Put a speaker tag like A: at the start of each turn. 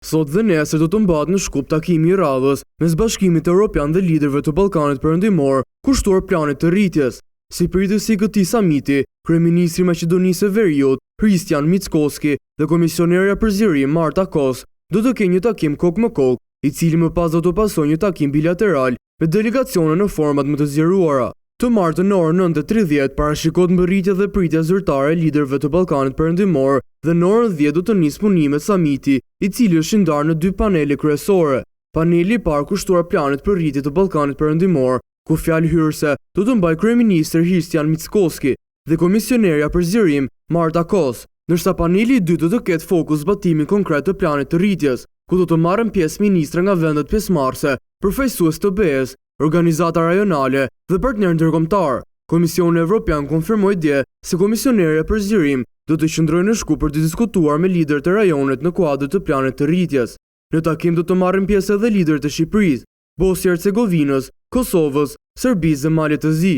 A: Sot dhe nesër do të mbahet në Shkup takimi i radhës mes Bashkimit Evropian dhe liderëve të Ballkanit Perëndimor, kushtuar planit të rritjes. Si përgjithësi i këtij samiti, kryeministri i Maqedonisë së Veriut, Hristijan Mickoski, dhe komisionerja për zgjerim Marta Kos do të kenë një takim kokë me kokë, i cili më pas do të pasojë një takim bilateral me delegacione në format më të zgjeruara. Të martën në orën 9:30 parashikohet mbërritja dhe pritja zyrtare e liderëve të Ballkanit Perëndimor dhe në orën 10 do të nisë punimet samiti, i cili është ndarë në dy panele kryesore. Paneli i parë kushtuar planit për rritje të Ballkanit Perëndimor, ku fjalë hyrëse do të mbajë kryeministri Hristijan Mickoski dhe komisionerja për zgjerim Marta Kos, ndërsa paneli i dytë do të ketë fokus zbatimin konkret të planit të rritjes, ku do të marrën pjesë ministra nga vendet pjesëmarrëse, përfaqësues të BE-s, organizata rajonale dhe partner ndërkombëtar. Komisioni Evropian konfirmoi dje se komisionerja për zgjerim do të qëndrojë në Shkup për të diskutuar me liderët e rajonit në kuadër të planit të rritjes. Në takim do të marrin pjesë edhe liderët e Shqipërisë, Bosnjë Hercegovinës, Kosovës, Serbisë dhe Malit të Zi.